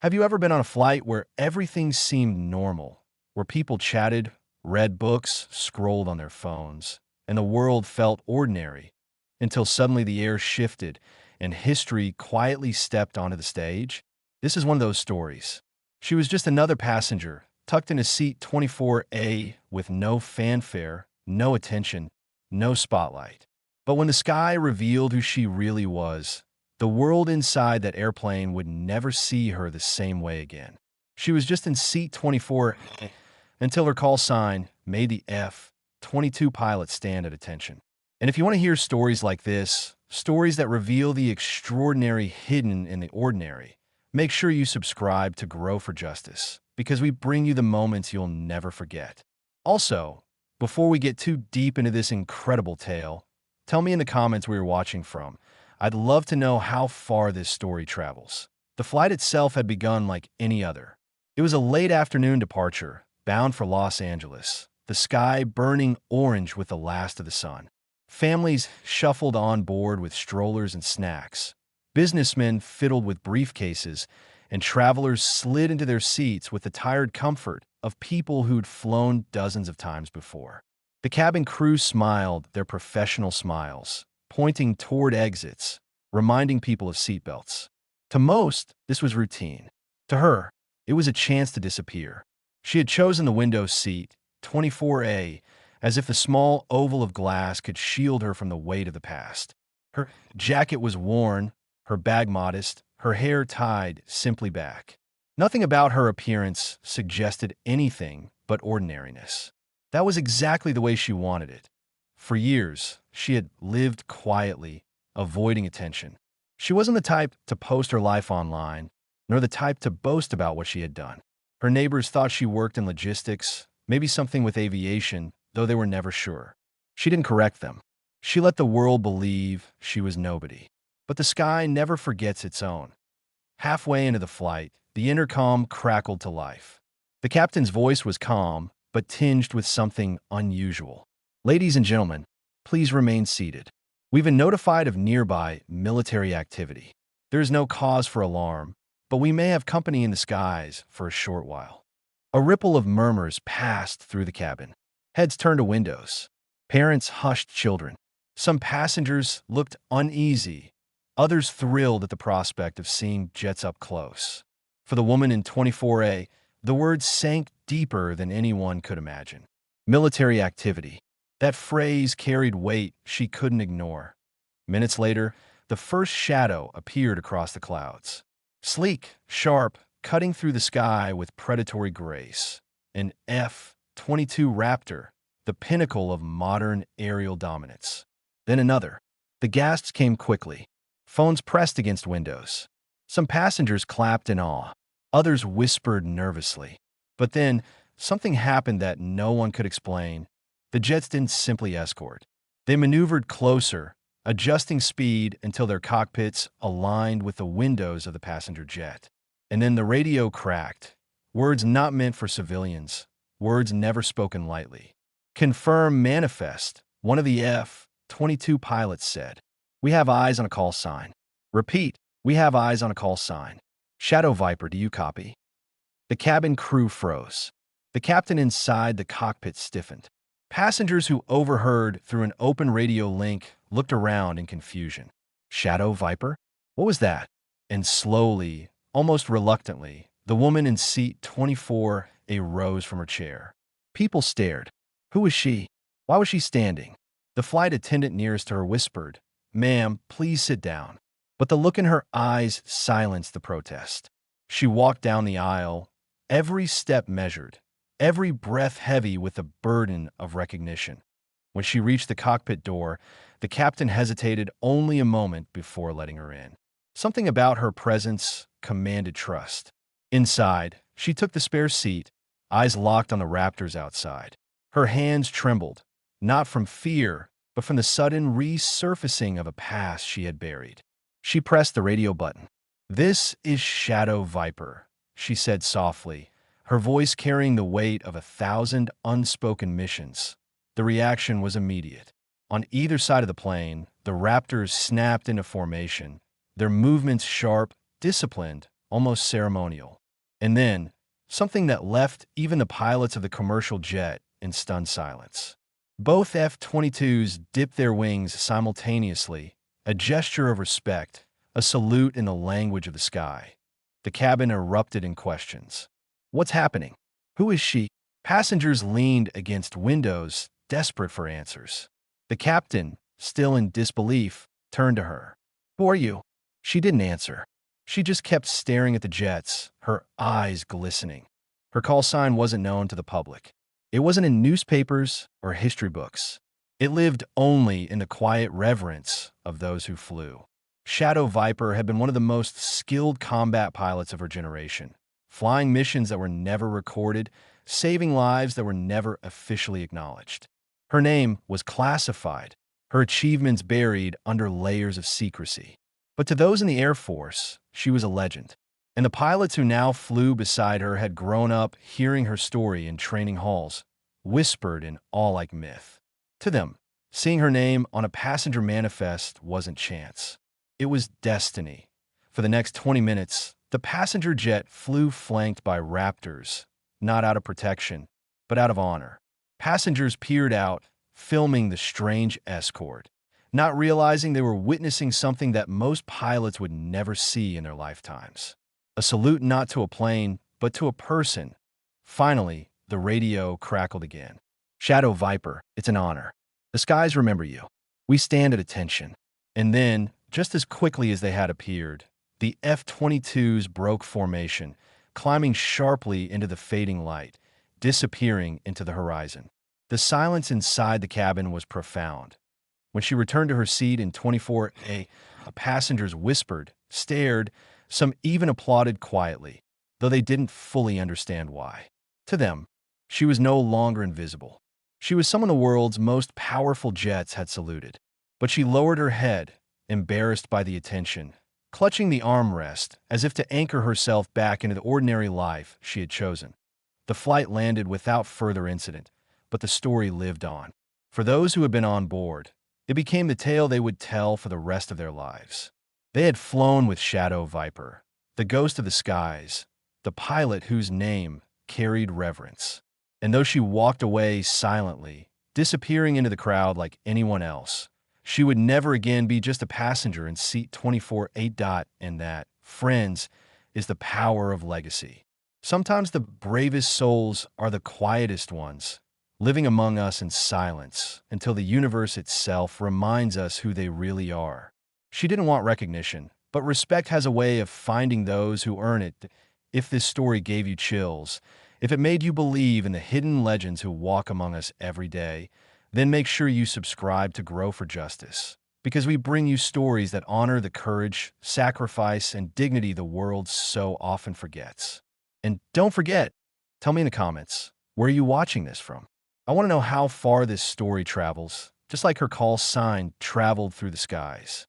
Have you ever been on a flight where everything seemed normal, where people chatted, read books, scrolled on their phones, and the world felt ordinary, until suddenly the air shifted and history quietly stepped onto the stage? This is one of those stories. She was just another passenger, tucked into seat 24A with no fanfare, no attention, no spotlight. But when the sky revealed who she really was, the world inside that airplane would never see her the same way again. She was just in seat 24 until her call sign made the F-22 pilot stand at attention. And if you want to hear stories like this, stories that reveal the extraordinary hidden in the ordinary, make sure you subscribe to Grow for Justice, because we bring you the moments you'll never forget. Also, before we get too deep into this incredible tale, tell me in the comments where you're watching from. I'd love to know how far this story travels. The flight itself had begun like any other. It was a late afternoon departure, bound for Los Angeles, the sky burning orange with the last of the sun. Families shuffled on board with strollers and snacks. Businessmen fiddled with briefcases, and travelers slid into their seats with the tired comfort of people who'd flown dozens of times before. The cabin crew smiled their professional smiles, pointing toward exits, reminding people of seatbelts. To most, this was routine. To her, it was a chance to disappear. She had chosen the window seat, 24A, as if the small oval of glass could shield her from the weight of the past. Her jacket was worn, her bag modest, her hair tied simply back. Nothing about her appearance suggested anything but ordinariness. That was exactly the way she wanted it. For years, she had lived quietly, avoiding attention. She wasn't the type to post her life online, nor the type to boast about what she had done. Her neighbors thought she worked in logistics, maybe something with aviation, though they were never sure. She didn't correct them. She let the world believe she was nobody. But the sky never forgets its own. Halfway into the flight, the intercom crackled to life. The captain's voice was calm, but tinged with something unusual. Ladies and gentlemen, please remain seated. We've been notified of nearby military activity. There is no cause for alarm, but we may have company in the skies for a short while. A ripple of murmurs passed through the cabin. Heads turned to windows. Parents hushed children. Some passengers looked uneasy, others thrilled at the prospect of seeing jets up close. For the woman in 24A, the words sank deeper than anyone could imagine. Military activity. That phrase carried weight she couldn't ignore. Minutes later, the first shadow appeared across the clouds. Sleek, sharp, cutting through the sky with predatory grace. An F-22 Raptor, the pinnacle of modern aerial dominance. Then another. The gasps came quickly. Phones pressed against windows. Some passengers clapped in awe. Others whispered nervously. But then, something happened that no one could explain. The jets didn't simply escort. They maneuvered closer, adjusting speed until their cockpits aligned with the windows of the passenger jet. And then the radio cracked. Words not meant for civilians. Words never spoken lightly. "Confirm manifest," one of the F-22 pilots said. "We have eyes on a call sign." "Repeat, we have eyes on a call sign." "Shadow Viper, do you copy?" The cabin crew froze. The captain inside the cockpit stiffened. Passengers who overheard through an open radio link looked around in confusion. Shadow Viper? What was that? And slowly, almost reluctantly, the woman in seat 24A rose from her chair. People stared. Who was she? Why was she standing? The flight attendant nearest to her whispered, "Ma'am, please sit down." But the look in her eyes silenced the protest. She walked down the aisle, every step measured, every breath heavy with the burden of recognition. When she reached the cockpit door, the captain hesitated only a moment before letting her in. Something about her presence commanded trust. Inside, she took the spare seat, eyes locked on the Raptors outside. Her hands trembled, not from fear, but from the sudden resurfacing of a past she had buried. She pressed the radio button. "This is Shadow Viper," she said softly, her voice carrying the weight of 1,000 unspoken missions. The reaction was immediate. On either side of the plane, the Raptors snapped into formation, their movements sharp, disciplined, almost ceremonial. And then, something that left even the pilots of the commercial jet in stunned silence. Both F-22s dipped their wings simultaneously, a gesture of respect, a salute in the language of the sky. The cabin erupted in questions. What's happening? Who is she? Passengers leaned against windows, desperate for answers. The captain, still in disbelief, turned to her. Who are you? She didn't answer. She just kept staring at the jets, her eyes glistening. Her call sign wasn't known to the public. It wasn't in newspapers or history books. It lived only in the quiet reverence of those who flew. Shadow Viper had been one of the most skilled combat pilots of her generation, flying missions that were never recorded, saving lives that were never officially acknowledged. Her name was classified, her achievements buried under layers of secrecy. But to those in the Air Force, she was a legend. And the pilots who now flew beside her had grown up hearing her story in training halls, whispered in awe-like myth. To them, seeing her name on a passenger manifest wasn't chance. It was destiny. For the next 20 minutes, the passenger jet flew flanked by Raptors, not out of protection, but out of honor. Passengers peered out, filming the strange escort, not realizing they were witnessing something that most pilots would never see in their lifetimes. A salute not to a plane, but to a person. Finally, the radio crackled again. Shadow Viper, it's an honor. The skies remember you. We stand at attention. And then, just as quickly as they had appeared, the F-22s broke formation, climbing sharply into the fading light, disappearing into the horizon. The silence inside the cabin was profound. When she returned to her seat in 24A, passengers whispered, stared, some even applauded quietly, though they didn't fully understand why. To them, she was no longer invisible. She was someone the world's most powerful jets had saluted. But she lowered her head, embarrassed by the attention, clutching the armrest as if to anchor herself back into the ordinary life she had chosen. The flight landed without further incident, but the story lived on. For those who had been on board, it became the tale they would tell for the rest of their lives. They had flown with Shadow Viper, the ghost of the skies, the pilot whose name carried reverence. And though she walked away silently, disappearing into the crowd like anyone else, she would never again be just a passenger in seat 24A. And that, friends, is the power of legacy. Sometimes the bravest souls are the quietest ones, living among us in silence until the universe itself reminds us who they really are. She didn't want recognition, but respect has a way of finding those who earn it. If this story gave you chills, if it made you believe in the hidden legends who walk among us every day, then make sure you subscribe to Grow for Justice, because we bring you stories that honor the courage, sacrifice, and dignity the world so often forgets. And don't forget, tell me in the comments, where are you watching this from? I want to know how far this story travels, just like her call sign traveled through the skies.